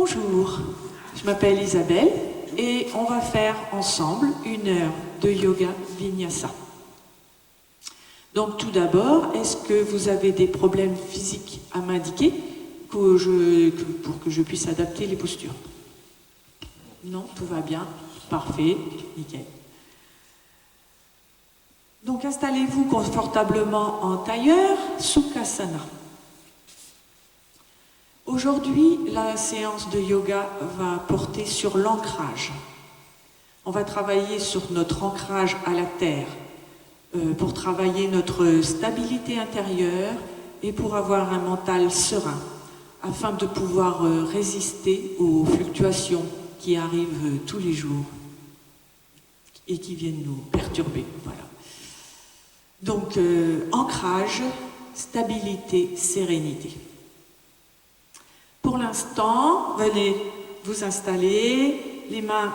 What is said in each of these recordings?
Bonjour, je m'appelle Isabelle et on va faire ensemble 1 heure de yoga vinyasa. Donc tout d'abord, est-ce que vous avez des problèmes physiques à m'indiquer pour que je puisse adapter les postures? Non, tout va bien, parfait, nickel. Donc installez-vous confortablement en tailleur, Sukhasana. Aujourd'hui, la séance de yoga va porter sur l'ancrage. On va travailler sur notre ancrage à la terre pour travailler notre stabilité intérieure et pour avoir un mental serein afin de pouvoir résister aux fluctuations qui arrivent tous les jours et qui viennent nous perturber. Voilà. Donc, ancrage, stabilité, sérénité. Pour l'instant, venez vous installer, les mains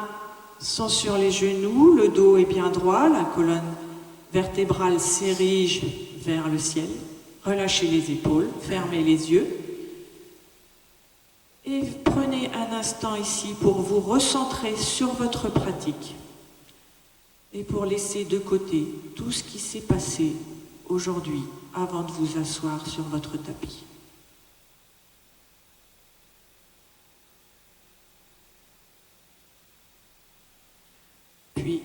sont sur les genoux, le dos est bien droit, la colonne vertébrale s'érige vers le ciel. Relâchez les épaules, fermez les yeux. Et prenez un instant ici pour vous recentrer sur votre pratique et pour laisser de côté tout ce qui s'est passé aujourd'hui avant de vous asseoir sur votre tapis. Puis,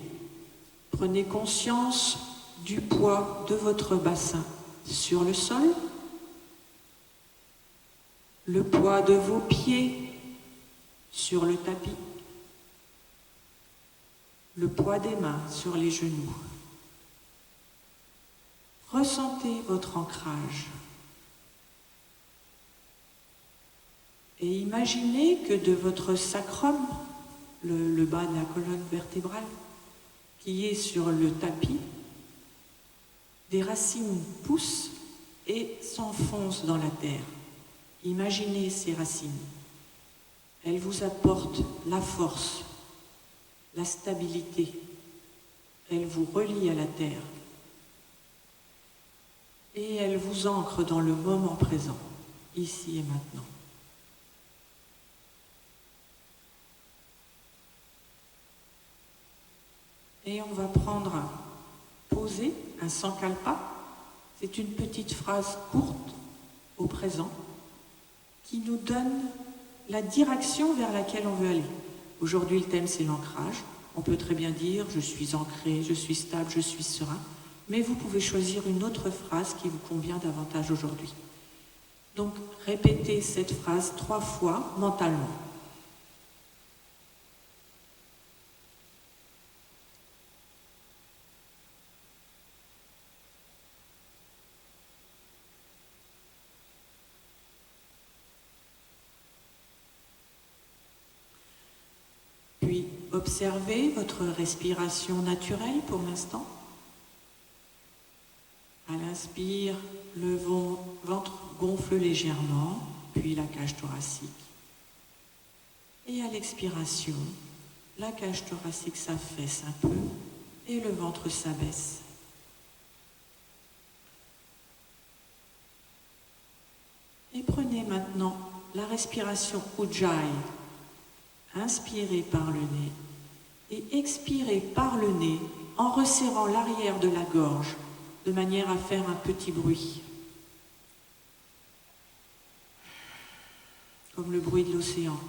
prenez conscience du poids de votre bassin sur le sol, le poids de vos pieds sur le tapis, le poids des mains sur les genoux. Ressentez votre ancrage et imaginez que de votre sacrum, le bas de la colonne vertébrale, qui est sur le tapis, des racines poussent et s'enfoncent dans la terre. Imaginez ces racines. Elles vous apportent la force, la stabilité. Elles vous relient à la terre. Et elles vous ancrent dans le moment présent, ici et maintenant. Et on va poser un sankalpa. C'est une petite phrase courte au présent qui nous donne la direction vers laquelle on veut aller. Aujourd'hui, le thème, c'est l'ancrage. On peut très bien dire « je suis ancré, je suis stable, je suis serein ». Mais vous pouvez choisir une autre phrase qui vous convient davantage aujourd'hui. Donc, répétez cette phrase 3 fois mentalement. Puis, observez votre respiration naturelle pour l'instant. À l'inspire, le ventre gonfle légèrement, puis la cage thoracique. Et à l'expiration, la cage thoracique s'affaisse un peu et le ventre s'abaisse. Et prenez maintenant la respiration Ujjayi. Inspirez par le nez et expirez par le nez en resserrant l'arrière de la gorge de manière à faire un petit bruit, comme le bruit de l'océan.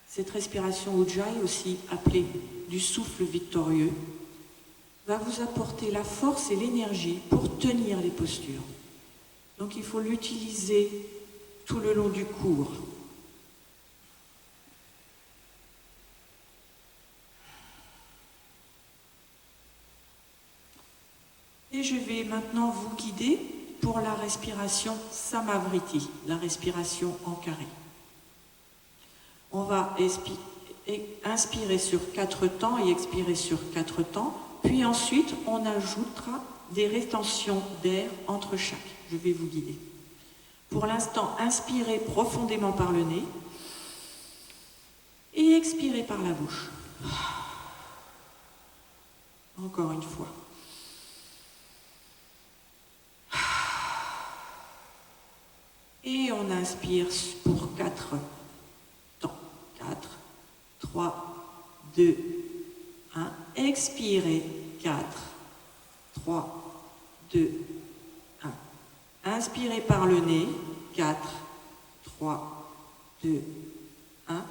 Cette respiration Ujjayi, aussi appelée du souffle victorieux, va vous apporter la force et l'énergie pour tenir les postures. Donc il faut l'utiliser tout le long du cours. Et je vais maintenant vous guider pour la respiration Samavriti, la respiration en carré. On va inspirer sur 4 temps et expirer sur 4 temps. Puis ensuite, on ajoutera des rétentions d'air entre chaque. Je vais vous guider. Pour l'instant, inspirez profondément par le nez et expirez par la bouche. Encore une fois. on inspire pour 4 temps. 4, 3, 2, 1. Expirez. 4, 3, 2, 1. Inspirez par le nez. 4, 3, 2, 1.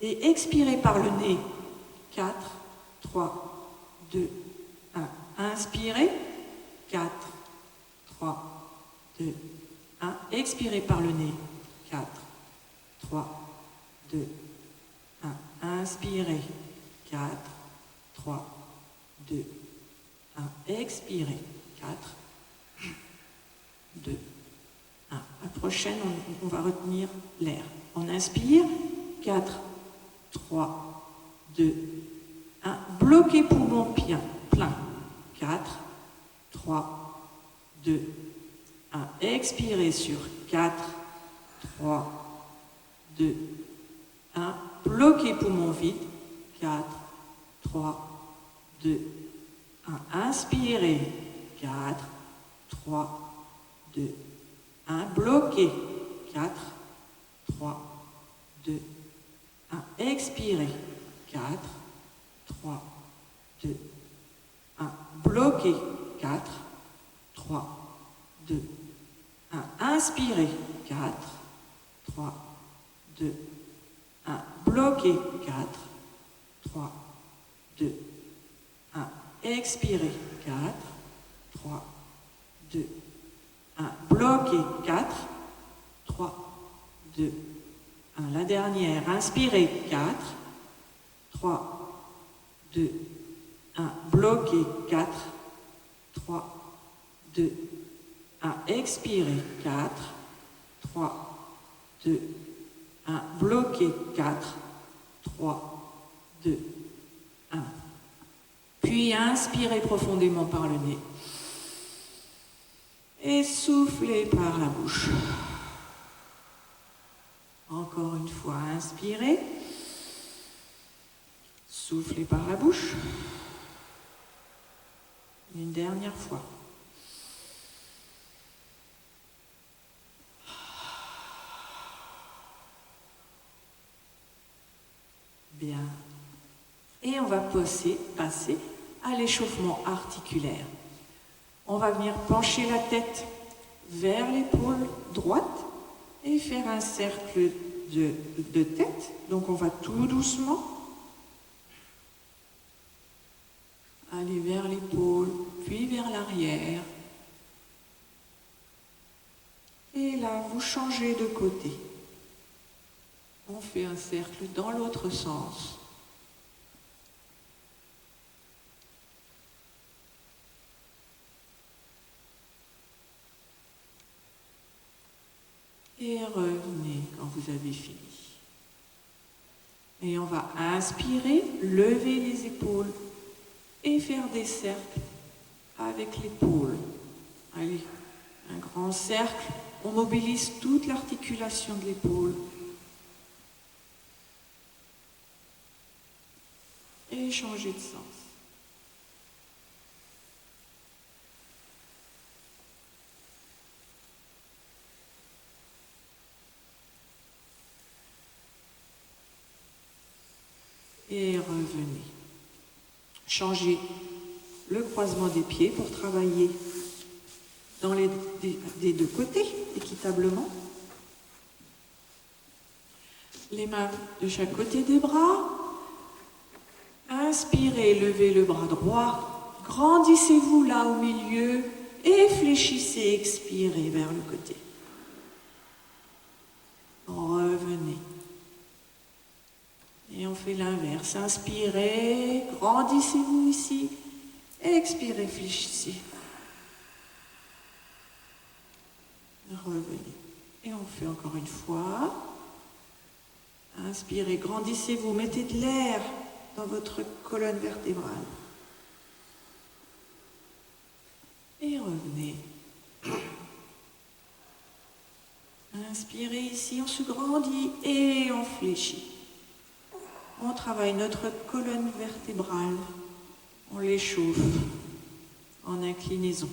Et expirez par le nez. 4, 3, 2, 1. Inspirez. 4, 3, 2, 1. Expirez par le nez. 4, 3, 2, 1. Inspirez. 4, 3, 2, 1. Expirez. 4, 2, 1. La prochaine, on va retenir l'air. On inspire. 4, 3, 2, 1. Bloquez poumon plein. 4, 3, 2, 1. Expirez sur 4, 3, 2, 1. Bloquez poumon vide. 4, 3, 2, 1. Inspirez. 4, 3, 2, 1. Bloquez. 4, 3, 2, 1. Expirez. 4, 3, 2, 1. Bloquez. 4, 3, 2, 1. Inspirez. 4, 3, 2, 1. Bloquez. 4, 3, 2, 1. Expirez. 4, 3, 2, 1. Bloquez. 4, 3, 2, 1. La dernière. Inspirez. 4, 3, 2, 1. Bloquez. 4, 3, 2, 1. Expirez. 4, 3, 2, 1. Bloquez. 4, 3, 2, 1. Puis inspirez profondément par le nez. Et soufflez par la bouche. Encore une fois, inspirez. Soufflez par la bouche. Une dernière fois. Bien. Et on va passer à l'échauffement articulaire. On va venir pencher la tête vers l'épaule droite et faire un cercle de tête. Donc on va tout doucement aller vers l'épaule, puis vers l'arrière. Et là, vous changez de côté. On fait un cercle dans l'autre sens. Et revenez quand vous avez fini. Et on va inspirer, lever les épaules et faire des cercles avec l'épaule. Allez, un grand cercle. On mobilise toute l'articulation de l'épaule. Et changer de sens. Et revenez. Changez le croisement des pieds pour travailler des deux côtés, équitablement. Les mains de chaque côté des bras. Inspirez, levez le bras droit. Grandissez-vous là au milieu et fléchissez, expirez vers le côté. Revenez. Et on fait l'inverse. Inspirez, grandissez-vous ici. Expirez, fléchissez. Revenez. Et on fait encore une fois. Inspirez, grandissez-vous, mettez de l'air dans votre colonne vertébrale. Et revenez. Inspirez ici, on se grandit et on fléchit. On travaille notre colonne vertébrale. On l'échauffe en inclinaison.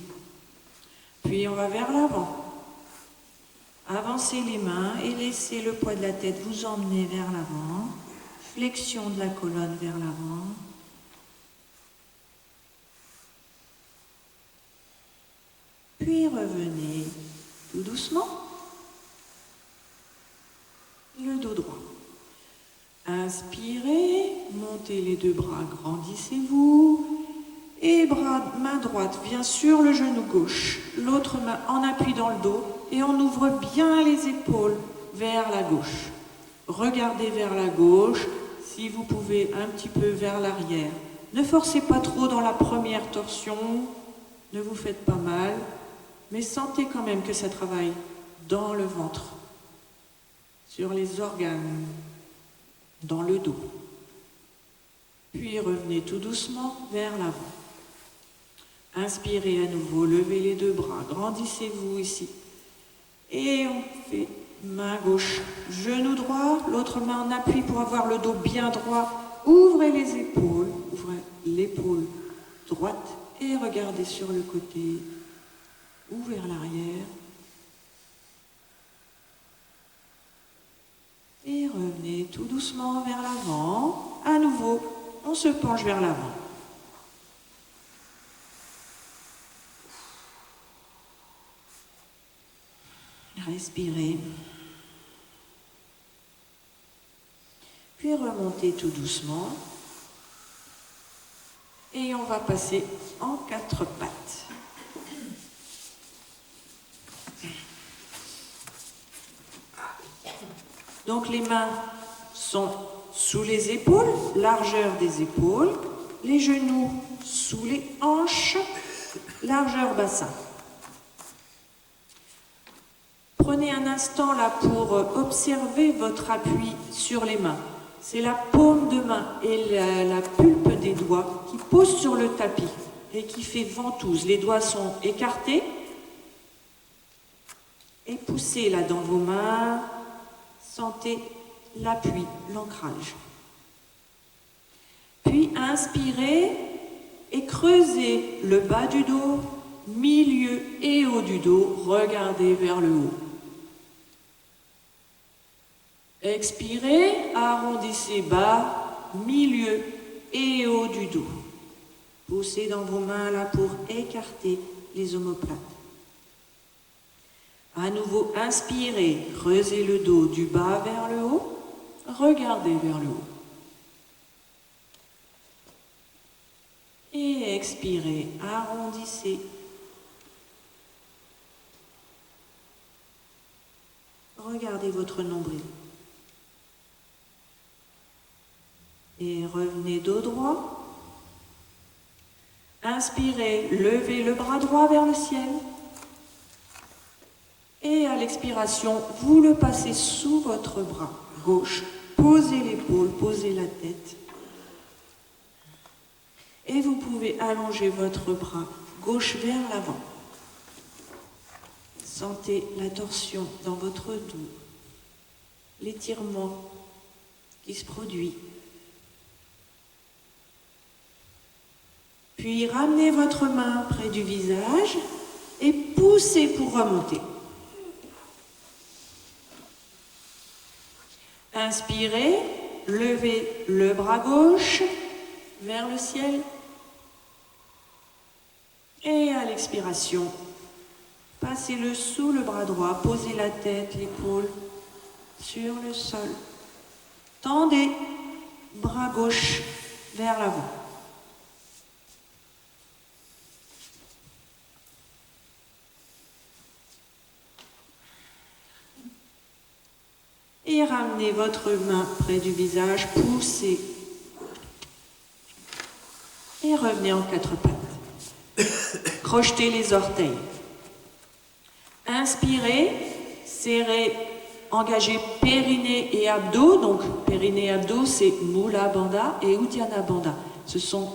Puis on va vers l'avant. Avancez les mains et laissez le poids de la tête vous emmener vers l'avant. Flexion de la colonne vers l'avant. Puis revenez tout doucement. Le dos droit. Inspirez, montez les deux bras, grandissez-vous. Et main droite vient sur le genou gauche. L'autre main en appui dans le dos. Et on ouvre bien les épaules vers la gauche. Regardez vers la gauche, si vous pouvez un petit peu vers l'arrière. Ne forcez pas trop dans la première torsion, ne vous faites pas mal, mais sentez quand même que ça travaille dans le ventre, sur les organes, dans le dos. Puis revenez tout doucement vers l'avant. Inspirez à nouveau, levez les deux bras, grandissez-vous ici. Et on fait main gauche, genou droit, l'autre main en appui pour avoir le dos bien droit. Ouvrez les épaules, ouvrez l'épaule droite et regardez sur le côté ou vers l'arrière. Et revenez tout doucement vers l'avant. À nouveau, on se penche vers l'avant. Respirez. Puis remontez tout doucement. Et on va passer en 4 pattes. Donc les mains sont sous les épaules, largeur des épaules, les genoux sous les hanches, largeur bassin. Prenez un instant là pour observer votre appui sur les mains. C'est la paume de main et la pulpe des doigts qui posent sur le tapis et qui fait ventouse. Les doigts sont écartés et poussez là dans vos mains. Sentez l'appui, l'ancrage. Puis inspirez et creusez le bas du dos, milieu et haut du dos. Regardez vers le haut. Expirez, arrondissez bas, milieu et haut du dos. Poussez dans vos mains là pour écarter les omoplates. À nouveau, inspirez, creusez le dos du bas vers le haut, regardez vers le haut. Et expirez, arrondissez. Regardez votre nombril. Et revenez dos droit. Inspirez, levez le bras droit vers le ciel. Et à l'expiration, vous le passez sous votre bras gauche. Posez l'épaule, posez la tête. Et vous pouvez allonger votre bras gauche vers l'avant. Sentez la torsion dans votre dos, l'étirement qui se produit. Puis ramenez votre main près du visage et poussez pour remonter. Inspirez, levez le bras gauche vers le ciel. Et à l'expiration, passez-le sous le bras droit, posez la tête, l'épaule sur le sol. Tendez, bras gauche vers l'avant. Et ramenez votre main près du visage, poussez. Et revenez en 4 pattes. Crochetez les orteils. Inspirez, serrez, engagez périnée et abdos. Donc périnée et abdos, c'est Mula Bandha et Uddiyana Bandha. Ce sont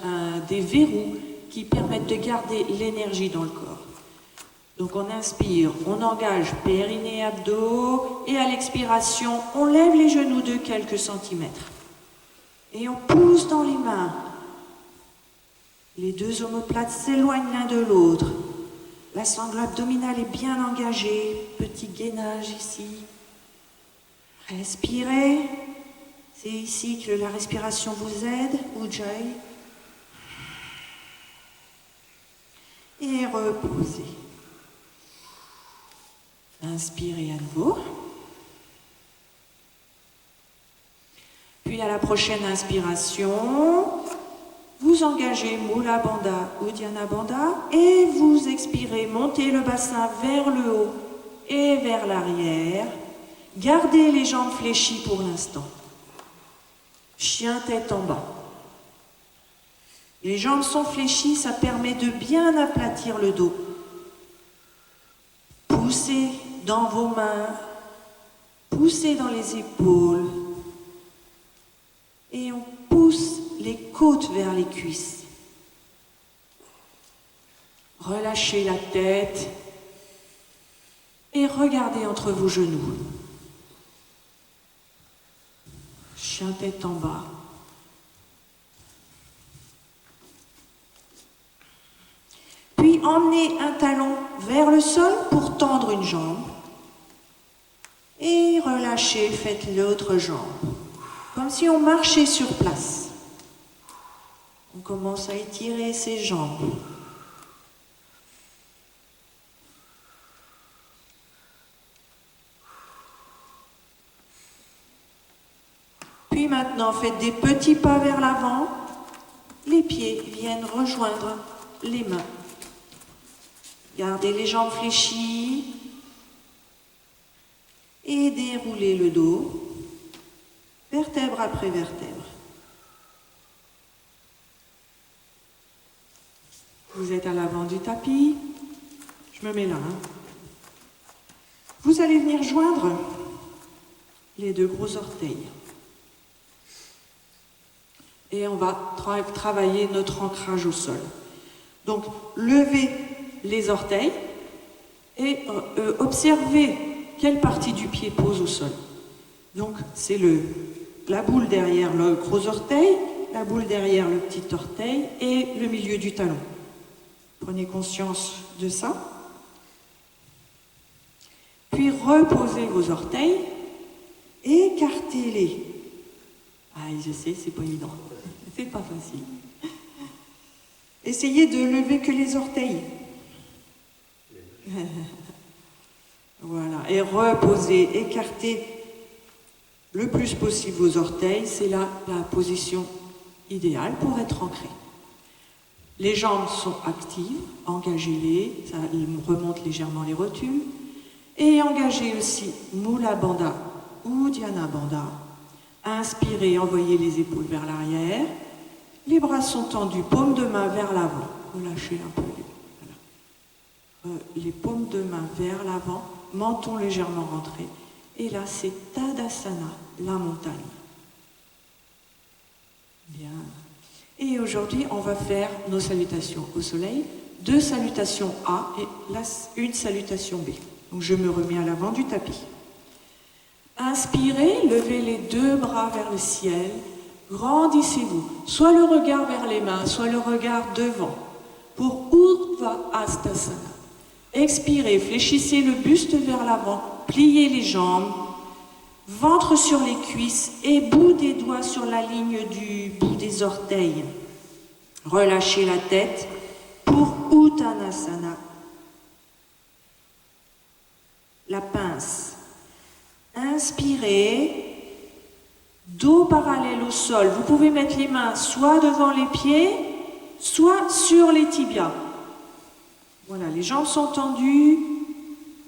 des verrous qui permettent de garder l'énergie dans le corps. Donc on inspire, on engage périnée, abdos, et à l'expiration, on lève les genoux de quelques centimètres. Et on pousse dans les mains. Les deux omoplates s'éloignent l'un de l'autre. La sangle abdominale est bien engagée. Petit gainage ici. Respirez. C'est ici que la respiration vous aide, Ujjayi. Et reposez. Inspirez à nouveau. Puis à la prochaine inspiration, vous engagez Mula Bandha, Uddiyana Bandha et vous expirez, montez le bassin vers le haut et vers l'arrière. Gardez les jambes fléchies pour l'instant. Chien tête en bas. Les jambes sont fléchies, ça permet de bien aplatir le dos. Poussez dans vos mains, poussez dans les épaules et on pousse les côtes vers les cuisses. Relâchez la tête et regardez entre vos genoux. Chien tête en bas. Puis emmenez un talon vers le sol pour tendre une jambe. Et relâchez, faites l'autre jambe. Comme si on marchait sur place. On commence à étirer ses jambes. Puis maintenant, faites des petits pas vers l'avant. Les pieds viennent rejoindre les mains. Gardez les jambes fléchies et déroulez le dos, vertèbre après vertèbre. Vous êtes à l'avant du tapis. Je me mets là. Vous allez venir joindre les deux gros orteils. Et on va travailler notre ancrage au sol. Donc, levez les orteils et observez quelle partie du pied pose au sol. Donc, c'est la boule derrière le gros orteil, la boule derrière le petit orteil et le milieu du talon. Prenez conscience de ça. Puis, reposez vos orteils, écartez-les. Ah, je sais, c'est pas évident. C'est pas facile. Essayez de lever que les orteils. Voilà. Et reposez, écartez le plus possible vos orteils. C'est là la position idéale pour être ancré. Les jambes sont actives, engagez-les, ça remonte légèrement les rotules. Et engagez aussi Mula Bandha ou Uddiyana Bandha. Inspirez, envoyez les épaules vers l'arrière. Les bras sont tendus, paumes de main vers l'avant. Relâchez un peu les paumes de main vers l'avant, menton légèrement rentré. Et là, c'est Tadasana, la montagne. Bien. Et aujourd'hui, on va faire nos salutations au soleil. 2 salutations A et une salutation B. Donc, je me remets à l'avant du tapis. Inspirez, levez les 2 bras vers le ciel. Grandissez-vous, soit le regard vers les mains, soit le regard devant, pour Urdhva Hastasana. Expirez, fléchissez le buste vers l'avant, pliez les jambes, ventre sur les cuisses et bout des doigts sur la ligne du bout des orteils. Relâchez la tête pour Uttanasana. La pince. Inspirez. Dos parallèle au sol. Vous pouvez mettre les mains soit devant les pieds, soit sur les tibias. Voilà, les jambes sont tendues,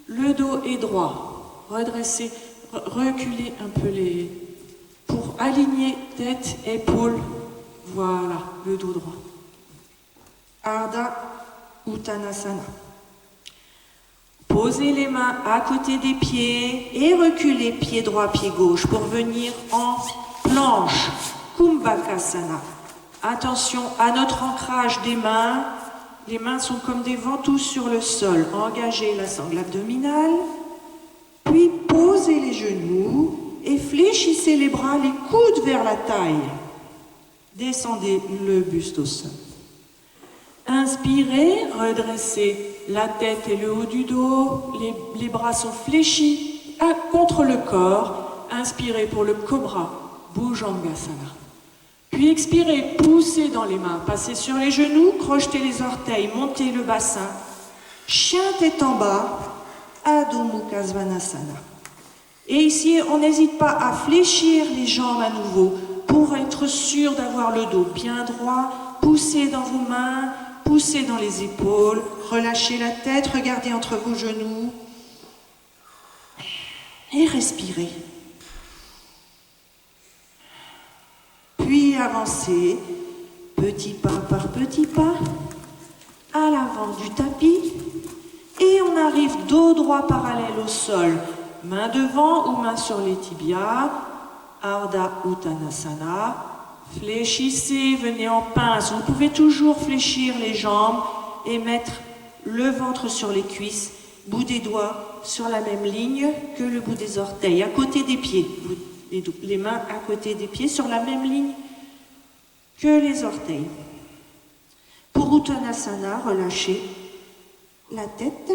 le dos est droit. Redressez, reculez un peu pour aligner tête, épaules. Voilà, le dos droit. Ardha Uttanasana. Posez les mains à côté des pieds et reculez pied droit, pied gauche pour venir en planche, Kumbhakasana. Attention à notre ancrage des mains. Les mains sont comme des ventouses sur le sol. Engagez la sangle abdominale, puis posez les genoux et fléchissez les bras, les coudes vers la taille. Descendez le buste au sol. Inspirez, redressez la tête et le haut du dos, les bras sont fléchis contre le corps. Inspirez pour le cobra, Bhujangasana. Puis expirez, poussez dans les mains, passez sur les genoux, crochetez les orteils, montez le bassin. Chien tête en bas, Adho Mukha Svanasana. Et ici, on n'hésite pas à fléchir les jambes à nouveau pour être sûr d'avoir le dos bien droit. Poussez dans vos mains, poussez dans les épaules, relâchez la tête, regardez entre vos genoux et respirez. Puis avancez, petit pas par petit pas, à l'avant du tapis et on arrive dos droit parallèle au sol, main devant ou main sur les tibias, Ardha Uttanasana. Fléchissez, venez en pince. Vous pouvez toujours fléchir les jambes et mettre le ventre sur les cuisses, bout des doigts sur la même ligne que le bout des orteils, à côté des pieds. Les mains à côté des pieds sur la même ligne que les orteils. Pour Uttanasana, relâchez la tête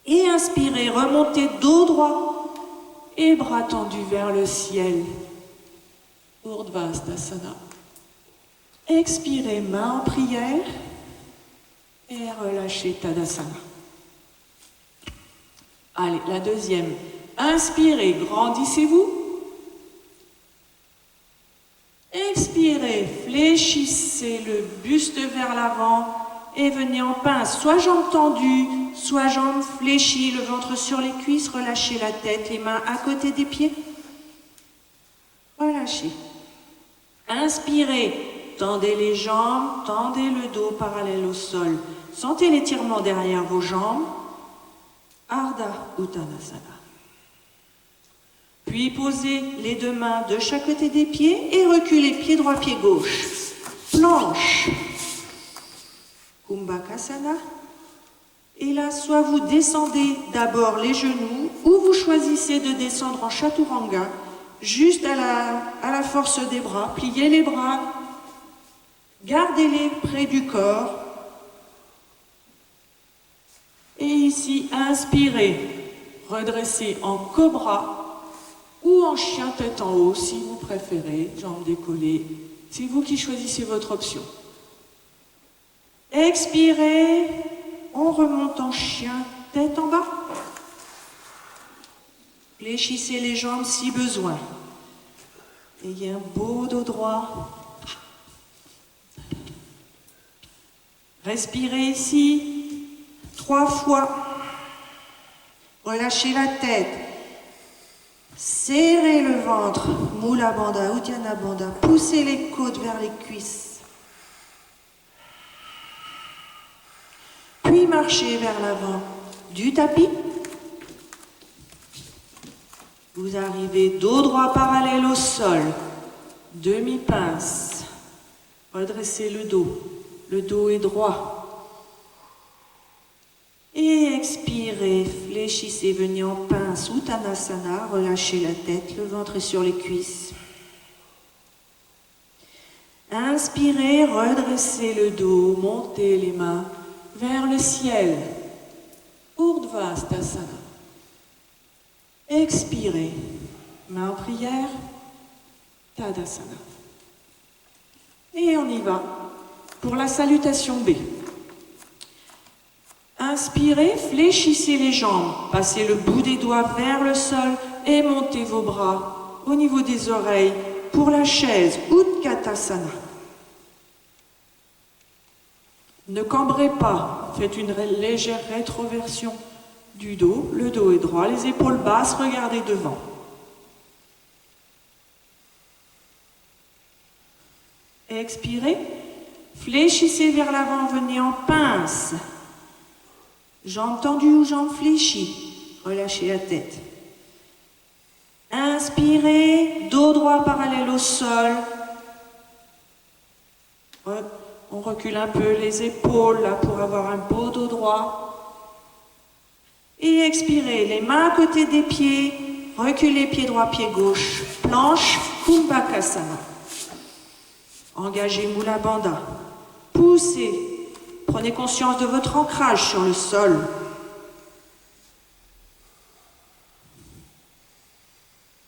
et inspirez, remontez dos droit et bras tendus vers le ciel. Urdhvastasana. Expirez, main en prière et relâchez Tadasana. Allez, la deuxième. Inspirez, grandissez-vous. Expirez, fléchissez le buste vers l'avant et venez en pince, soit jambes tendues, soit jambes fléchies, le ventre sur les cuisses, relâchez la tête, les mains à côté des pieds. Relâchez. Inspirez, tendez les jambes, tendez le dos parallèle au sol. Sentez l'étirement derrière vos jambes. Ardha Uttanasana. Puis posez les deux mains de chaque côté des pieds et reculez pied droit, pied gauche. Planche. Kumbhakasana. Et là, soit vous descendez d'abord les genoux ou vous choisissez de descendre en Chaturanga. Juste à la force des bras, pliez les bras, gardez-les près du corps. Et ici, inspirez, redressez en cobra ou en chien tête en haut, si vous préférez, jambes décollées. C'est vous qui choisissez votre option. Expirez, on remonte en chien tête en bas. Fléchissez les jambes si besoin. Ayez un beau dos droit. Respirez ici 3 fois. Relâchez la tête. Serrez le ventre. Mula Bandha, Uddiyana Bandha. Poussez les côtes vers les cuisses. Puis marchez vers l'avant du tapis. Vous arrivez dos droit parallèle au sol, demi-pince, redressez le dos est droit. Et expirez, fléchissez, venez en pince, Uttanasana, relâchez la tête, le ventre est sur les cuisses. Inspirez, redressez le dos, montez les mains vers le ciel, Urdhvastasana. Expirez, main en prière, Tadasana. Et on y va pour la salutation B. Inspirez, fléchissez les jambes, passez le bout des doigts vers le sol et montez vos bras au niveau des oreilles pour la chaise, Utkatasana. Ne cambrez pas, faites une légère rétroversion du dos, le dos est droit, les épaules basses, regardez devant. Expirez, fléchissez vers l'avant, venez en pince. Jambes tendues ou jambes fléchies, relâchez la tête. Inspirez, dos droit parallèle au sol. On recule un peu les épaules là pour avoir un beau dos droit. Et expirez, les mains à côté des pieds, reculez pied droit, pied gauche, planche, Kumbhakasana. Engagez Mula Bandha. Poussez. Prenez conscience de votre ancrage sur le sol.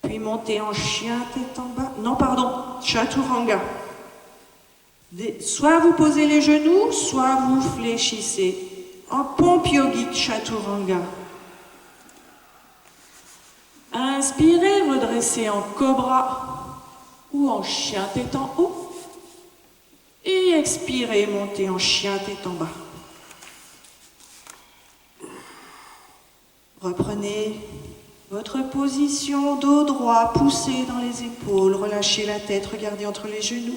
Puis montez en chien tête en bas. Non, pardon, chaturanga. Soit vous posez les genoux, soit vous fléchissez. En pompe yogique chaturanga. Inspirez, redressez en cobra ou en chien tête en haut. Et expirez, montez en chien tête en bas. Reprenez votre position, dos droit, poussez dans les épaules, relâchez la tête, regardez entre les genoux.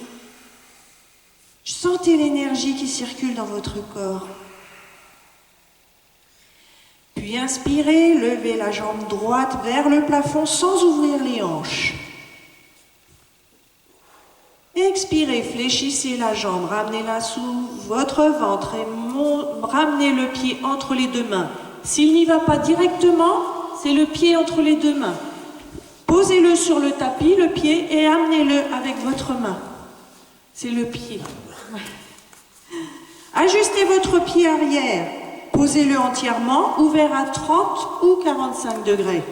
Sentez l'énergie qui circule dans votre corps. Puis inspirez, levez la jambe droite vers le plafond sans ouvrir les hanches. Expirez, fléchissez la jambe, ramenez-la sous votre ventre et ramenez le pied entre les deux mains. S'il n'y va pas directement, c'est le pied entre les deux mains. Posez-le sur le tapis, le pied, et amenez-le avec votre main. C'est le pied. Ajustez votre pied arrière. Posez-le entièrement, ouvert à 30 ou 45 degrés.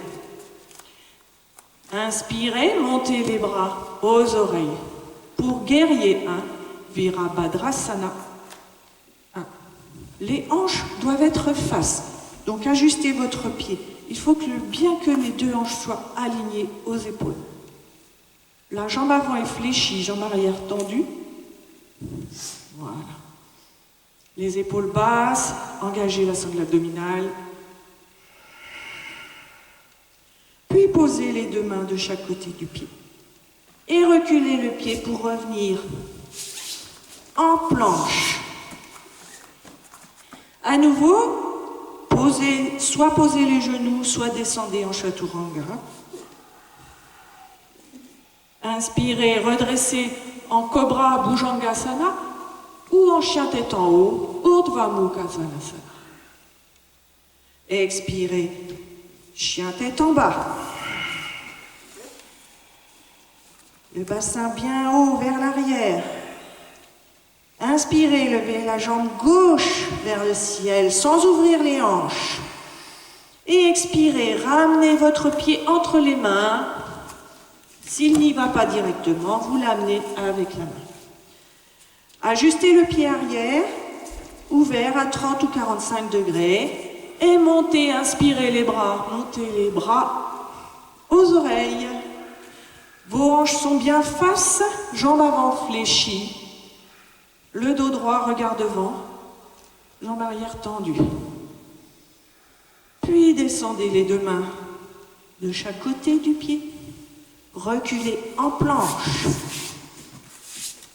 Inspirez, montez les bras aux oreilles. Pour guerrier 1, Virabhadrasana 1. Les hanches doivent être face, donc ajustez votre pied. Il faut bien que les deux hanches soient alignées aux épaules. La jambe avant est fléchie, jambe arrière tendue. Voilà. Les épaules basses, engagez la sangle abdominale. Puis posez les deux mains de chaque côté du pied. Et reculez le pied pour revenir en planche. À nouveau, soit posez les genoux, soit descendez en chaturanga. Inspirez, redressez en cobra bhujangasana ou en chien tête en haut, urdhva mukha svanasana. Expirez, chien tête en bas. Le bassin bien haut vers l'arrière. Inspirez, levez la jambe gauche vers le ciel sans ouvrir les hanches. Et expirez, ramenez votre pied entre les mains. S'il n'y va pas directement, vous l'amenez avec la main. Ajustez le pied arrière, ouvert à 30 ou 45 degrés. Et montez, inspirez les bras. Montez les bras aux oreilles. Vos hanches sont bien face, jambes avant fléchies. Le dos droit, regard devant, jambe arrière tendue. Puis descendez les deux mains de chaque côté du pied. Reculez en planche.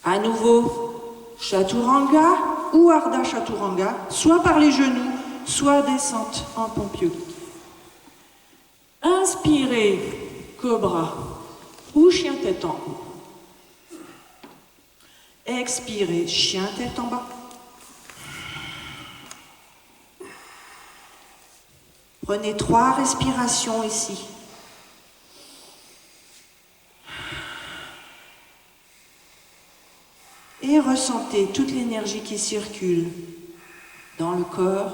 À nouveau, chaturanga ou ardha chaturanga, soit par les genoux, soit descente en pompe yogique. Inspirez, cobra ou chien tête en haut. Expirez, chien tête en bas. Prenez 3 respirations ici. Et ressentez toute l'énergie qui circule dans le corps.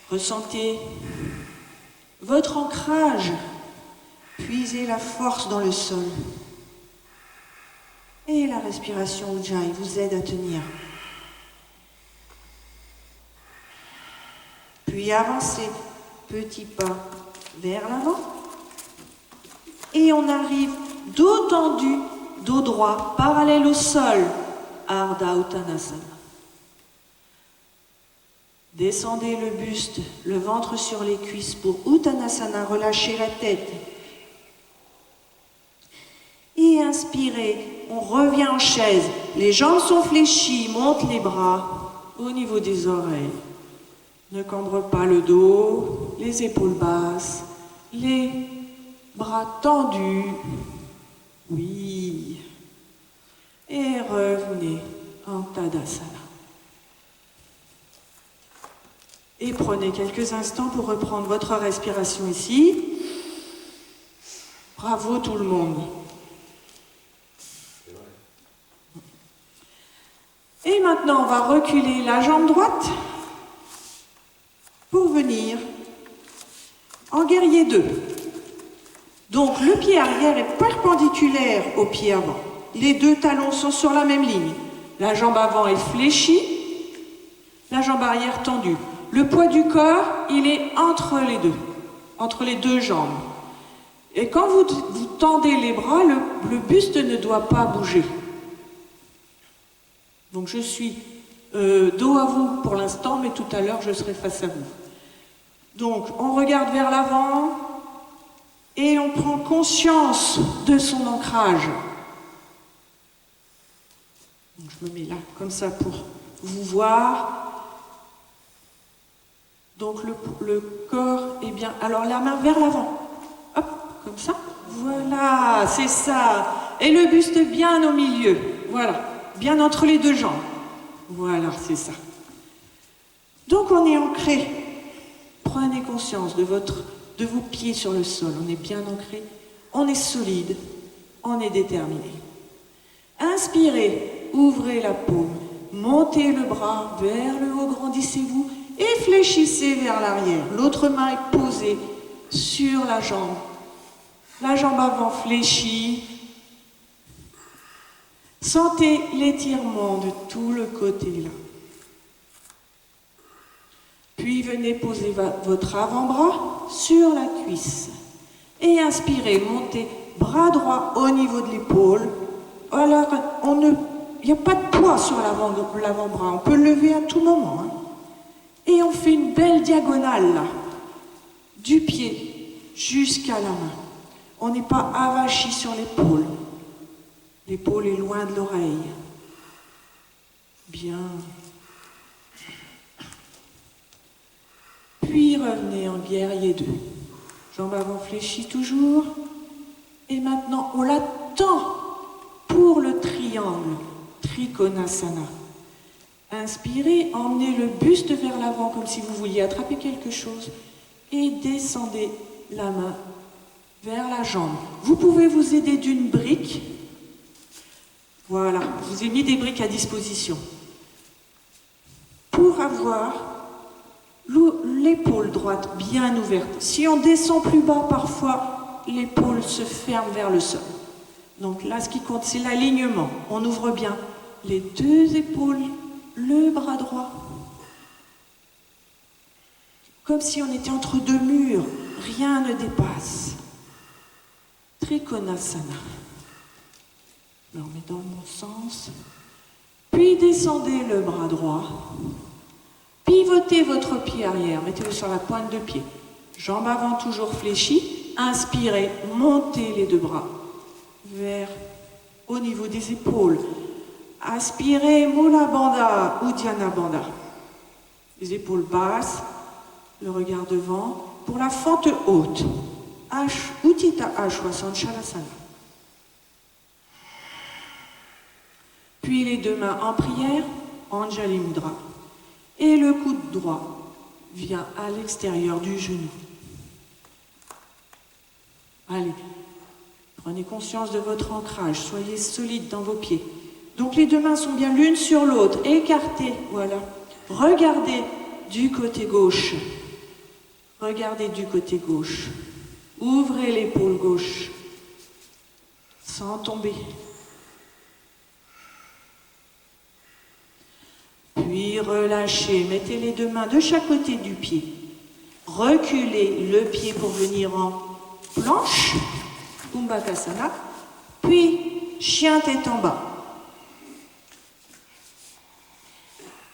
Ressentez votre ancrage. Puisez la force dans le sol. Et la respiration Ujjayi vous aide à tenir. Puis avancez, petit pas vers l'avant. Et on arrive dos tendu, dos droit, parallèle au sol. Ardha Uttanasana. Descendez le buste, le ventre sur les cuisses pour Uttanasana, relâchez la tête. Et inspirez, on revient en chaise. Les jambes sont fléchies, monte les bras au niveau des oreilles. Ne cambre pas le dos, les épaules basses, les bras tendus. Oui. Et revenez en Tadasana. Et prenez quelques instants pour reprendre votre respiration ici. Bravo tout le monde. Et maintenant, maintenant, on va reculer la jambe droite pour venir en guerrier 2. Donc le pied arrière est perpendiculaire au pied avant. Les deux talons sont sur la même ligne. La jambe avant est fléchie, la jambe arrière tendue. Le poids du corps, il est entre les deux jambes. Et quand vous tendez les bras, le buste ne doit pas bouger. Donc je suis dos à vous pour l'instant, mais tout à l'heure je serai face à vous. Donc on regarde vers l'avant et on prend conscience de son ancrage. Donc je me mets là comme ça pour vous voir. Donc le corps est bien. Alors la main vers l'avant. Hop, comme ça. Voilà, c'est ça. Et le buste bien au milieu. Voilà. Bien entre les deux jambes. Voilà, c'est ça. Donc on est ancré. Prenez conscience de vos pieds sur le sol. On est bien ancré. On est solide. On est déterminé. Inspirez. Ouvrez la paume. Montez le bras vers le haut. Grandissez-vous. Et fléchissez vers l'arrière. L'autre main est posée sur la jambe. La jambe avant fléchie. Sentez l'étirement de tout le côté là. Puis venez poser votre avant-bras sur la cuisse. Et inspirez, montez bras droit au niveau de l'épaule. Alors, il n'y a pas de poids sur l'avant-bras. On peut le lever à tout moment. Hein. Et on fait une belle diagonale là. Du pied jusqu'à la main. On n'est pas avachi sur l'épaule. L'épaule est loin de l'oreille. Bien. Puis revenez en guerrier 2. Jambes avant fléchies toujours. Et maintenant, on l'attend pour le triangle. Trikonasana. Inspirez, emmenez le buste vers l'avant comme si vous vouliez attraper quelque chose. Et descendez la main vers la jambe. Vous pouvez vous aider d'une brique. Voilà, je vous ai mis des briques à disposition. Pour avoir l'épaule droite bien ouverte. Si on descend plus bas, parfois, l'épaule se ferme vers le sol. Donc là, ce qui compte, c'est l'alignement. On ouvre bien les deux épaules, le bras droit. Comme si on était entre deux murs. Rien ne dépasse. Trikonasana. Je le remets dans le bon sens. Puis descendez le bras droit. Pivotez votre pied arrière. Mettez-le sur la pointe de pied. Jambe avant toujours fléchie. Inspirez. Montez les deux bras vers au niveau des épaules. Aspirez Mula Bandha, Uddiyana Bandha. Les épaules basses. Le regard devant. Pour la fente haute. Uttita Ashwasana Shalasana. Puis les deux mains en prière, Anjali Mudra. Et le coude droit vient à l'extérieur du genou. Allez, prenez conscience de votre ancrage, soyez solide dans vos pieds. Donc les deux mains sont bien l'une sur l'autre, écartées, voilà. Regardez du côté gauche. Regardez du côté gauche. Ouvrez l'épaule gauche, sans tomber. Puis relâchez, mettez les deux mains de chaque côté du pied. Reculez le pied pour venir en planche, Kumbhakasana, puis chien tête en bas.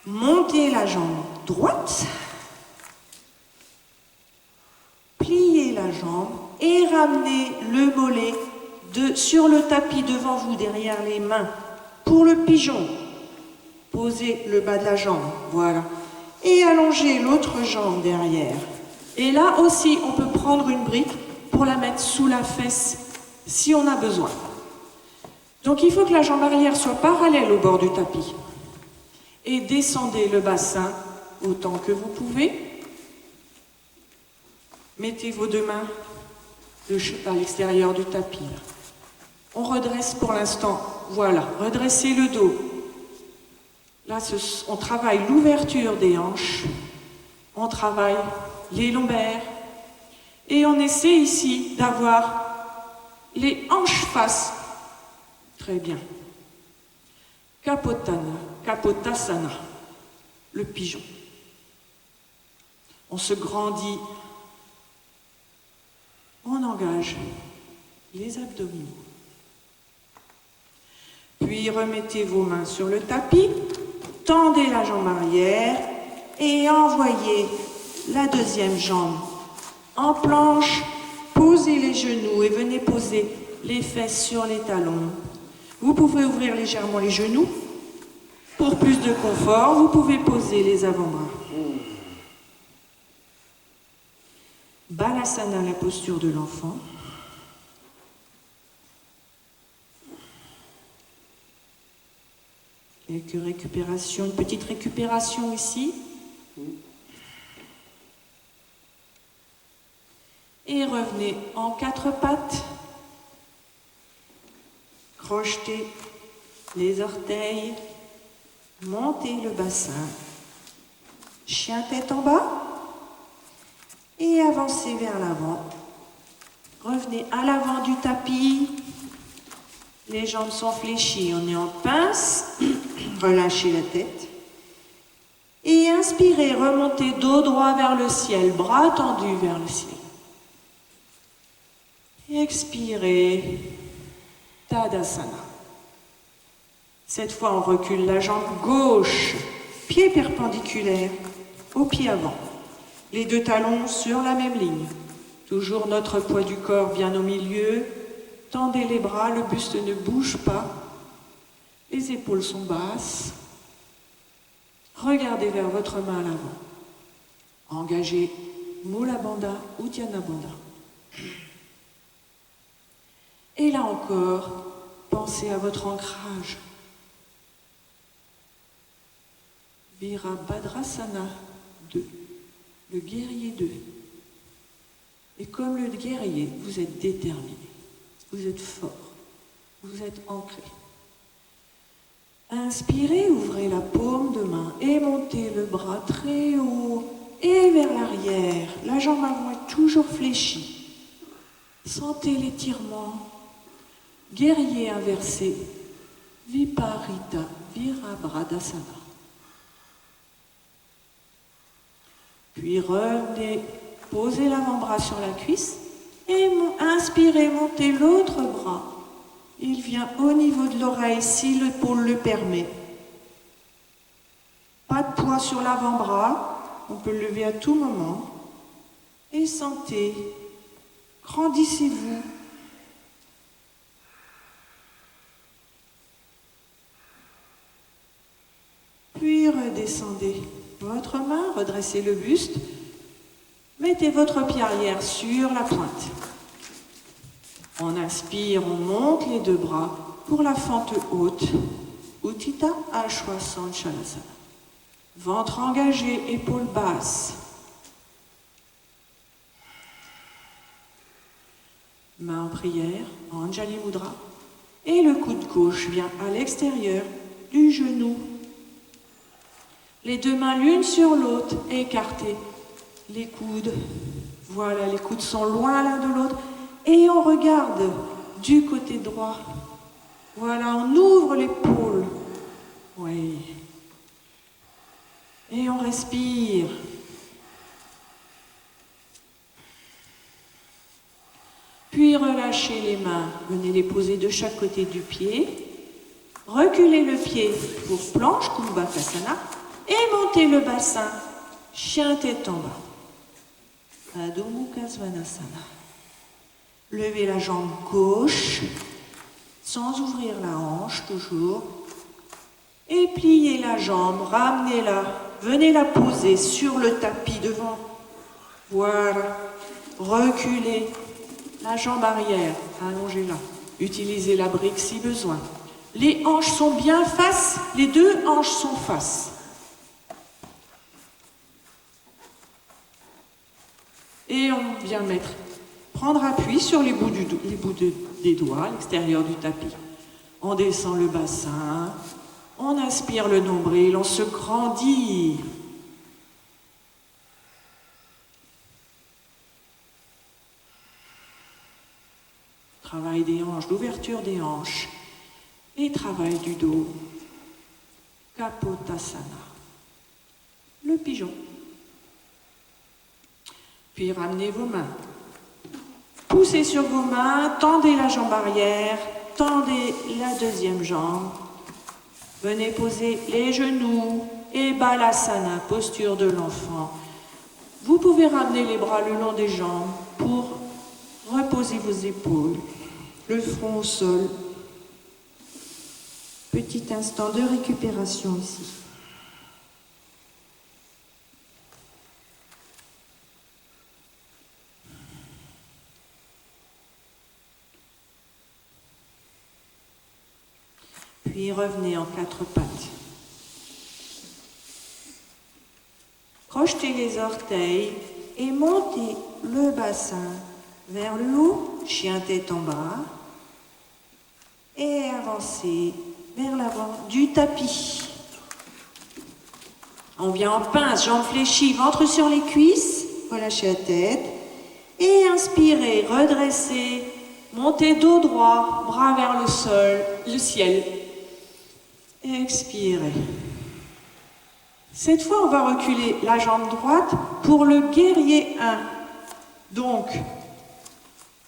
Montez la jambe droite, pliez la jambe et ramenez le mollet sur le tapis devant vous, derrière les mains, pour le pigeon. Posez le bas de la jambe, voilà. Et allongez l'autre jambe derrière. Et là aussi, on peut prendre une brique pour la mettre sous la fesse si on a besoin. Donc il faut que la jambe arrière soit parallèle au bord du tapis. Et descendez le bassin autant que vous pouvez. Mettez vos deux mains à l'extérieur du tapis. On redresse pour l'instant. Voilà, redressez le dos. Là, on travaille l'ouverture des hanches, on travaille les lombaires, et on essaie ici d'avoir les hanches face. Très bien. Kapotasana, le pigeon. On se grandit, on engage les abdominaux. Puis remettez vos mains sur le tapis, tendez la jambe arrière et envoyez la deuxième jambe en planche. Posez les genoux et venez poser les fesses sur les talons. Vous pouvez ouvrir légèrement les genoux. Pour plus de confort, vous pouvez poser les avant-bras. Balasana, la posture de l'enfant. Quelques récupérations, une petite récupération ici. Et revenez en 4 pattes. Crochetez les orteils. Montez le bassin. Chien tête en bas. Et avancez vers l'avant. Revenez à l'avant du tapis. Les jambes sont fléchies. On est en pince. Relâchez la tête. Et inspirez, remontez dos droit vers le ciel, bras tendus vers le ciel. Expirez, Tadasana. Cette fois, on recule la jambe gauche, pied perpendiculaire au pied avant. Les 2 talons sur la même ligne. Toujours notre poids du corps bien au milieu. Tendez les bras, le buste ne bouge pas. Les épaules sont basses. Regardez vers votre main à l'avant. Engagez Mula Bandha, Uddiyana Bandha. Et là encore, pensez à votre ancrage. Virabhadrasana 2, le guerrier 2. Et comme le guerrier, vous êtes déterminé, vous êtes fort, vous êtes ancré. Inspirez, ouvrez la paume de main et montez le bras très haut et vers l'arrière. La jambe avant est toujours fléchie. Sentez l'étirement. Guerrier inversé, Viparita Virabhadrasana. Puis revenez, posez l'avant-bras sur la cuisse et inspirez, montez l'autre bras. Il vient au niveau de l'oreille si l'épaule le permet. Pas de poids sur l'avant-bras, on peut le lever à tout moment. Et sentez, grandissez-vous. Puis redescendez votre main, redressez le buste, mettez votre pied arrière sur la pointe. On inspire, on monte les 2 bras pour la fente haute. Utthita Ashwasana. Ventre engagé, épaules basses. Main en prière, Anjali Mudra. Et le coude gauche vient à l'extérieur du genou. Les 2 mains l'une sur l'autre, écartez les coudes. Voilà, les coudes sont loin l'un de l'autre. Et on regarde du côté droit. Voilà, on ouvre l'épaule. Oui. Et on respire. Puis relâchez les mains. Venez les poser de chaque côté du pied. Reculez le pied pour planche, Kumbhakasana. Et montez le bassin, chien tête en bas. Adho Mukha Svanasana. Levez la jambe gauche, sans ouvrir la hanche toujours. Et pliez la jambe, ramenez-la, venez la poser sur le tapis devant. Voilà. Reculez la jambe arrière, allongez-la. Utilisez la brique si besoin. Les hanches sont bien face, les 2 hanches sont face. Et on vient prendre appui sur les bouts des doigts, à l'extérieur du tapis. On descend le bassin, On inspire le nombril, on se grandit. Travail des hanches, l'ouverture des hanches et travail du dos. Kapotasana. Le pigeon. Puis ramenez vos mains. Poussez sur vos mains, tendez la jambe arrière, tendez la deuxième jambe. Venez poser les genoux et balasana, posture de l'enfant. Vous pouvez ramener les bras le long des jambes pour reposer vos épaules, le front au sol. Petit instant de récupération ici. Puis revenez en quatre pattes. Crochetez les orteils et montez le bassin vers le haut, chien tête en bas, et avancez vers l'avant du tapis. On vient en pince, jambes fléchies, ventre sur les cuisses, relâchez la tête, et inspirez, redressez, montez dos droit, bras vers le sol, le ciel. Expirez. Cette fois, on va reculer la jambe droite pour le guerrier 1. Donc,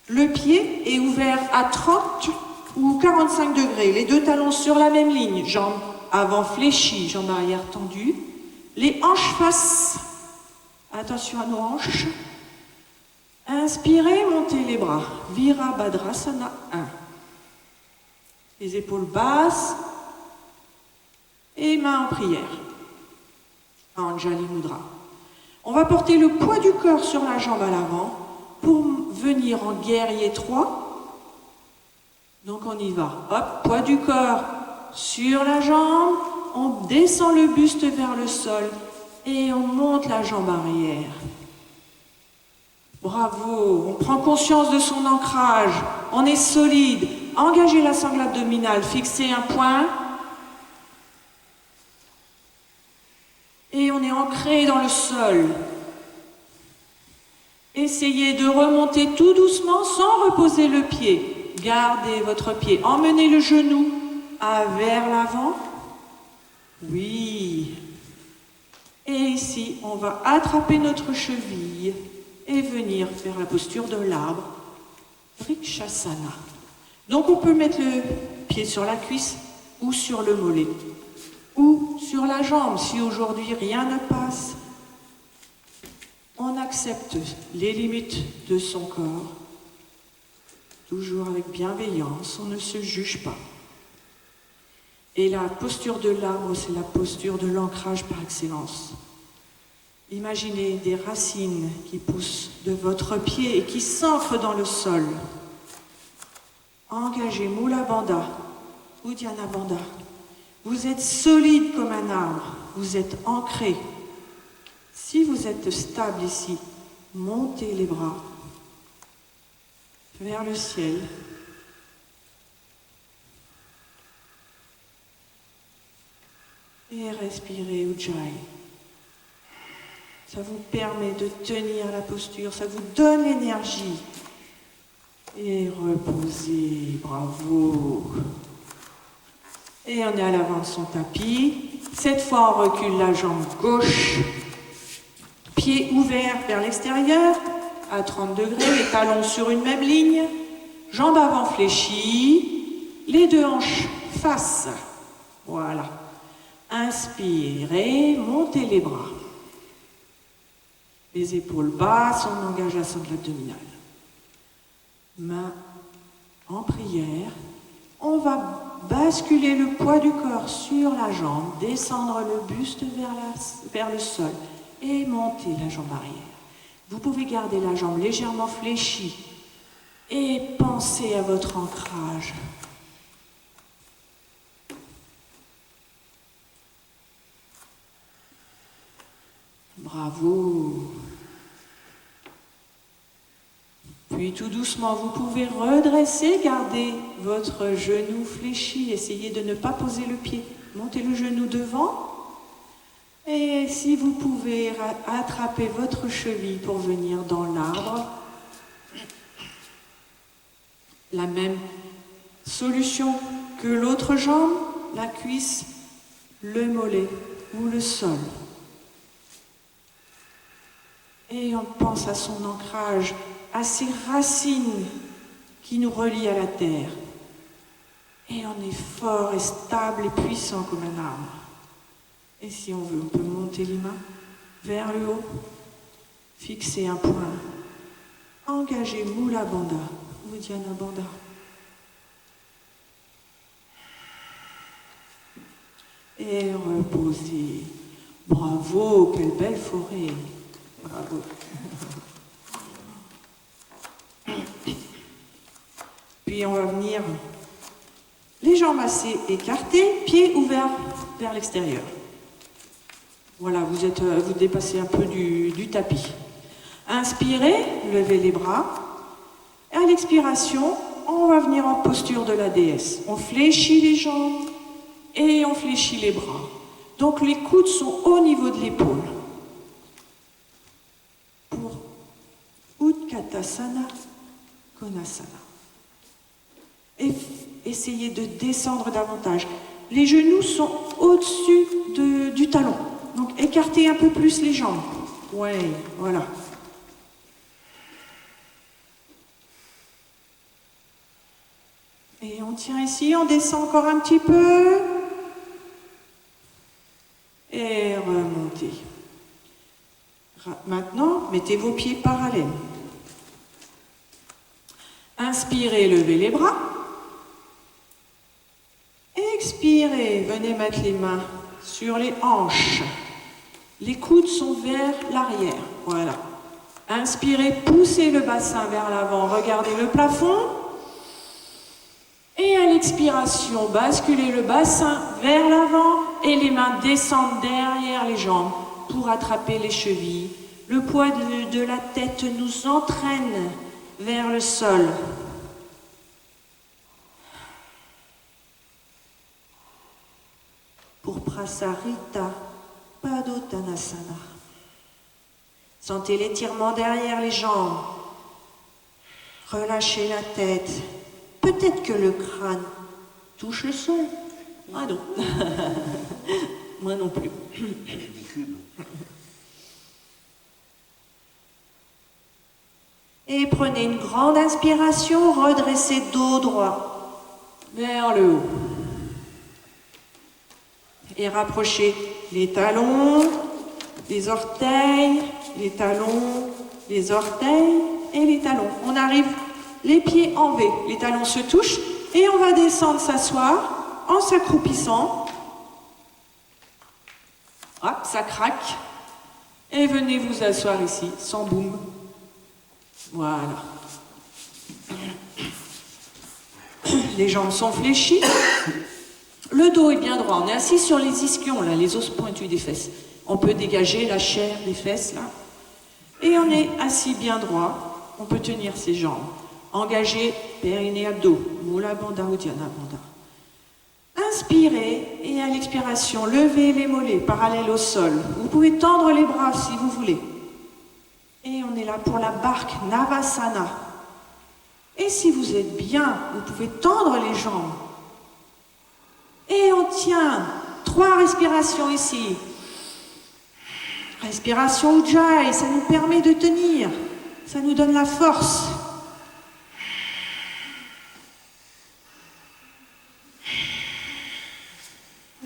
le pied est ouvert à 30 ou 45 degrés. Les deux talons sur la même ligne. Jambes avant fléchies, jambes arrière tendues. Les hanches face. Attention à nos hanches. Inspirez, montez les bras. Virabhadrasana 1. Les épaules basses. Et mains en prière. Anjali Mudra. On va porter le poids du corps sur la jambe à l'avant pour venir en guerrier 3. Donc on y va. Hop, poids du corps sur la jambe. On descend le buste vers le sol et on monte la jambe arrière. Bravo. On prend conscience de son ancrage. On est solide. Engagez la sangle abdominale. Fixez un point. Et on est ancré dans le sol. Essayez de remonter tout doucement sans reposer le pied. Gardez votre pied. Emmenez le genou vers l'avant. Oui. Et ici, on va attraper notre cheville et venir faire la posture de l'arbre. Vrikshasana. Donc on peut mettre le pied sur la cuisse ou sur le mollet. Ou sur la jambe, si aujourd'hui rien ne passe. On accepte les limites de son corps, toujours avec bienveillance, on ne se juge pas. Et la posture de l'arbre, c'est la posture de l'ancrage par excellence. Imaginez des racines qui poussent de votre pied et qui s'ancrent dans le sol. Engagez Mula Bandha, Uddiyana Bandha. Vous êtes solide comme un arbre, vous êtes ancré. Si vous êtes stable ici, montez les bras vers le ciel. Et respirez Ujjayi. Ça vous permet de tenir la posture, ça vous donne l'énergie. Et reposez, bravo. Et on est à l'avant de son tapis. Cette fois, on recule la jambe gauche. Pied ouvert vers l'extérieur, à 30 degrés, les talons sur une même ligne. Jambe avant fléchie. Les deux hanches face. Voilà. Inspirez, montez les bras. Les épaules basses, on engage la sangle abdominale. Main en prière. On va basculer le poids du corps sur la jambe, descendre le buste vers le sol et monter la jambe arrière. Vous pouvez garder la jambe légèrement fléchie et pensez à votre ancrage. Bravo. Puis tout doucement, vous pouvez redresser, garder votre genou fléchi, essayez de ne pas poser le pied. Montez le genou devant. Et si vous pouvez attraper votre cheville pour venir dans l'arbre, la même solution que l'autre jambe, la cuisse, le mollet ou le sol. Et on pense à son ancrage, à ses racines qui nous relient à la terre. Et on est fort et stable et puissant comme un arbre. Et si on veut, on peut monter les mains vers le haut, fixer un point, engager Mula Bandha, Uddiyana Bandha. Et reposer. Bravo, quelle belle forêt. Bravo. Puis on va venir les jambes assez écartées, pieds ouverts vers l'extérieur. Voilà, vous dépassez un peu du tapis. Inspirez, levez les bras. Et à l'expiration, on va venir en posture de la déesse. On fléchit les jambes et on fléchit les bras. Donc les coudes sont au niveau de l'épaule. Pour Utkatasana, Konasana. Et essayez de descendre davantage. Les genoux sont au-dessus du talon. Donc écartez un peu plus les jambes. Ouais, voilà. Et on tient ici, on descend encore un petit peu. Et remontez. Maintenant, mettez vos pieds parallèles. Inspirez, levez les bras. Expirez, venez mettre les mains sur les hanches. Les coudes sont vers l'arrière. Voilà. Inspirez, poussez le bassin vers l'avant. Regardez le plafond. Et à l'expiration, basculez le bassin vers l'avant et les mains descendent derrière les jambes pour attraper les chevilles. Le poids de la tête nous entraîne vers le sol. Pour Prasarita Padottanasana. Sentez l'étirement derrière les jambes. Relâchez la tête. Peut-être que le crâne touche le sol. Ah non. Moi non plus. Et prenez une grande inspiration, redressez dos droit vers le haut. Et rapprochez les talons, les orteils, les talons, les orteils et les talons. On arrive les pieds en V, les talons se touchent et on va descendre s'asseoir en s'accroupissant. Hop, ça craque. Et venez vous asseoir ici, sans boum. Voilà. Les jambes sont fléchies. Le dos est bien droit. On est assis sur les ischions, là, les os pointus des fesses. On peut dégager la chair des fesses, là. Et on est assis bien droit. On peut tenir ses jambes. Engagez périnée abdos. Mula Bandha, Uddiyana Bandha. Inspirez et à l'expiration, levez les mollets parallèles au sol. Vous pouvez tendre les bras si vous voulez. Et on est là pour la barque Navasana. Et si vous êtes bien, vous pouvez tendre les jambes. Et on tient 3 respirations ici. Respiration Ujjayi, ça nous permet de tenir. Ça nous donne la force.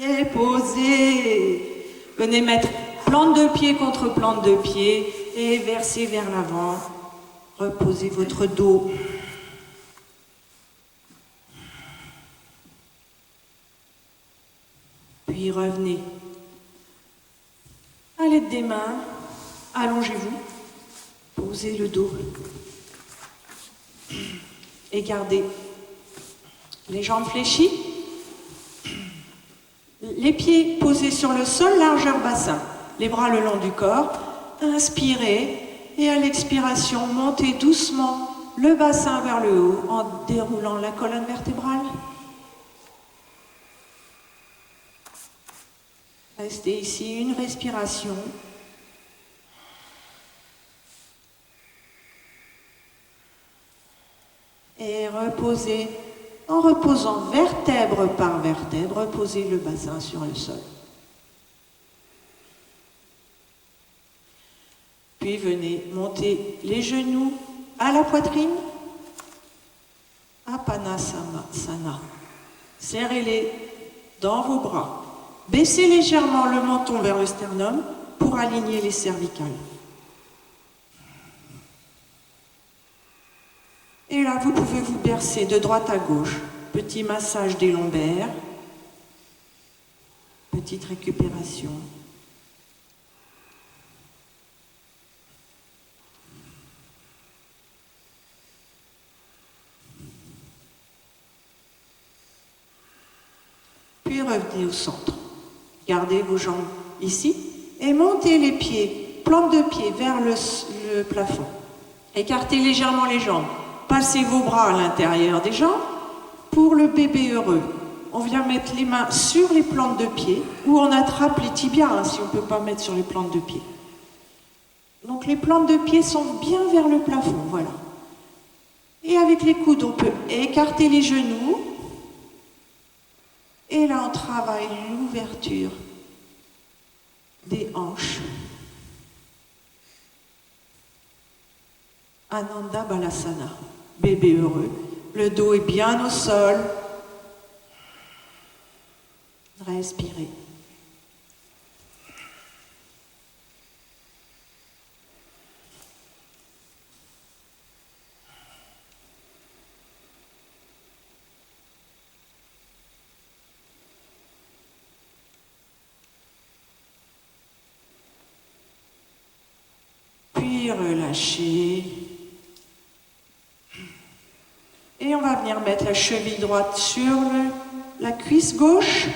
Et posez. Venez mettre plante de pied contre plante de pied et versez vers l'avant. Reposez votre dos. Puis revenez. À l'aide des mains, allongez-vous. Posez le dos. Et gardez les jambes fléchies. Les pieds posés sur le sol, largeur bassin. Les bras le long du corps. Inspirez et à l'expiration, montez doucement le bassin vers le haut en déroulant la colonne vertébrale. Restez ici une respiration. Et reposez, en reposant vertèbre par vertèbre, reposez le bassin sur le sol. Puis venez monter les genoux à la poitrine. Apanasana. Serrez-les dans vos bras. Baissez légèrement le menton vers le sternum pour aligner les cervicales. Et là, vous pouvez vous bercer de droite à gauche. Petit massage des lombaires. Petite récupération. Puis revenez au centre. Gardez vos jambes ici et montez les pieds, plante de pied vers le plafond. Écartez légèrement les jambes. Passez vos bras à l'intérieur des jambes pour le bébé heureux. On vient mettre les mains sur les plantes de pied ou on attrape les tibias si on ne peut pas mettre sur les plantes de pied. Donc les plantes de pied sont bien vers le plafond, voilà. Et avec les coudes, on peut écarter les genoux. Et là, on travaille l'ouverture des hanches. Ananda Balasana, bébé heureux. Le dos est bien au sol. Respirez. Puis relâchez. Et on va venir mettre la cheville droite sur la cuisse gauche.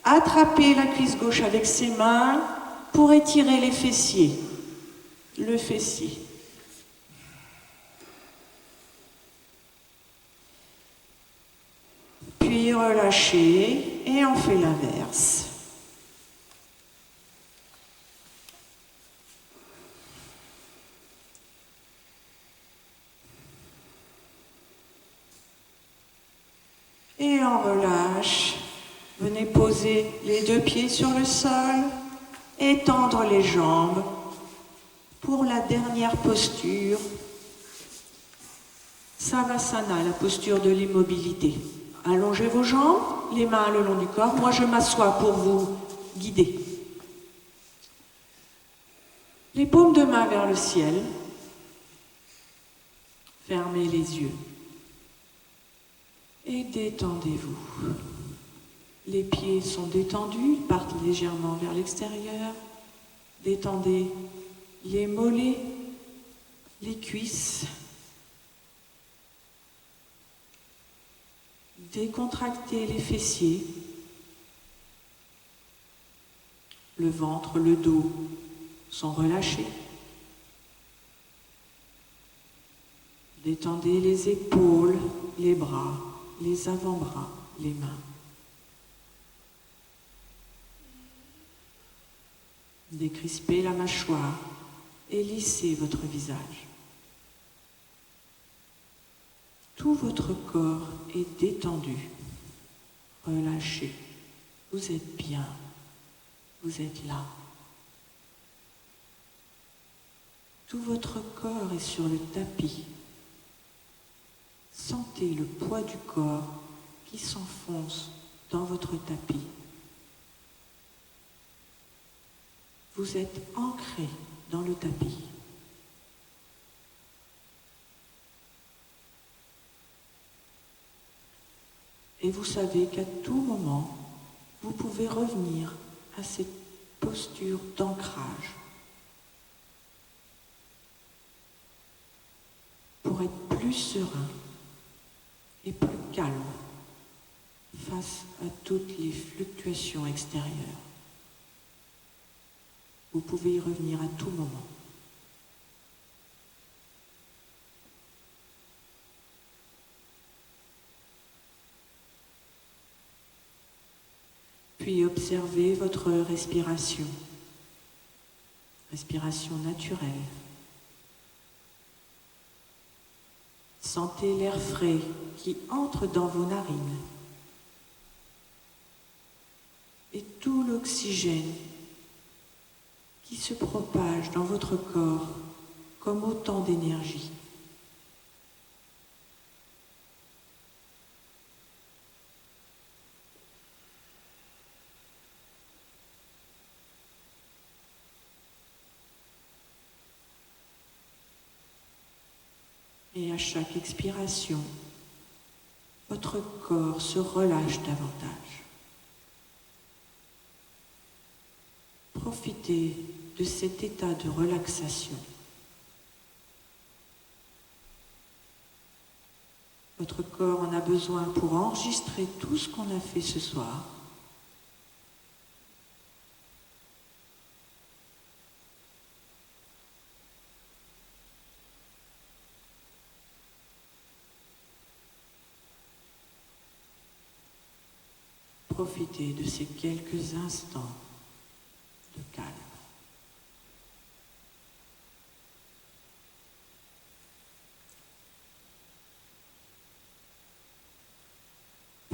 Attrapez la cuisse gauche avec ses mains pour étirer les fessiers. Le fessier. Puis relâchez et on fait l'inverse. Et on relâche. Venez poser les deux pieds sur le sol, étendre les jambes pour la dernière posture. Savasana, la posture de l'immobilité. Allongez vos jambes, les mains le long du corps. Moi, je m'assois pour vous guider. Les paumes de main vers le ciel. Fermez les yeux. Et détendez-vous. Les pieds sont détendus, ils partent légèrement vers l'extérieur. Détendez les mollets, les cuisses. Décontractez les fessiers. Le ventre, le dos sont relâchés. Détendez les épaules, les bras, les avant-bras, les mains. Décrispez la mâchoire et lissez votre visage. Tout votre corps est détendu, relâché. Vous êtes bien, vous êtes là. Tout votre corps est sur le tapis. Sentez le poids du corps qui s'enfonce dans votre tapis. Vous êtes ancré dans le tapis. Et vous savez qu'à tout moment, vous pouvez revenir à cette posture d'ancrage pour être plus serein et plus calme face à toutes les fluctuations extérieures. Vous pouvez y revenir à tout moment. Puis observez votre respiration. Respiration naturelle. Sentez l'air frais qui entre dans vos narines. Et tout l'oxygène qui se propage dans votre corps comme autant d'énergie. Et à chaque expiration, votre corps se relâche davantage. Profitez de cet état de relaxation. Votre corps en a besoin pour enregistrer tout ce qu'on a fait ce soir. Profitez de ces quelques instants de calme.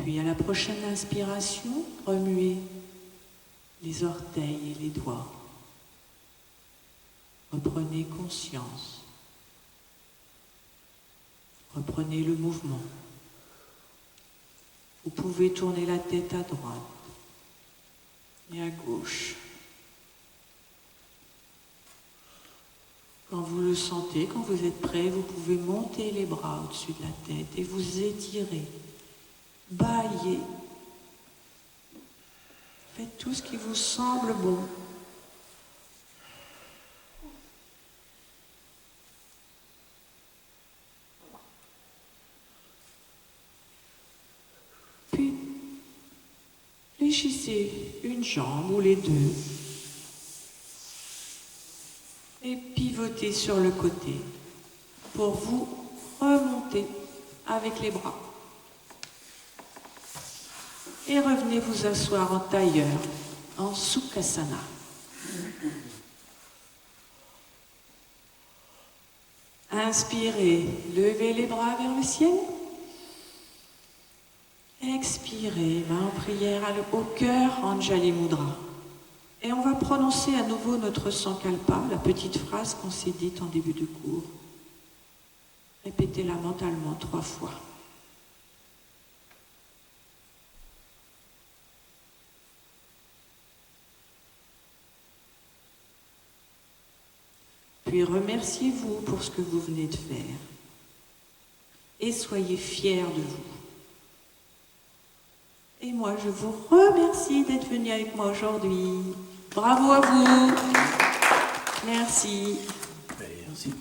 Puis à la prochaine inspiration, remuez les orteils et les doigts. Reprenez conscience. Reprenez le mouvement. Vous pouvez tourner la tête à droite et à gauche. Quand vous le sentez, quand vous êtes prêt, vous pouvez monter les bras au-dessus de la tête et vous étirer, bâiller. Faites tout ce qui vous semble bon. Puis, fléchissez une jambe ou les deux et pivotez sur le côté pour vous remonter avec les bras. Et revenez vous asseoir en tailleur, en Sukhasana. Inspirez, levez les bras vers le ciel. Expirez, main en prière au cœur, Anjali Mudra. Et on va prononcer à nouveau notre Sankalpa, la petite phrase qu'on s'est dite en début de cours. Répétez-la mentalement 3 fois. Puis remerciez-vous pour ce que vous venez de faire. Et soyez fiers de vous. Et moi, je vous remercie d'être venu avec moi aujourd'hui. Bravo à vous. Merci. Merci.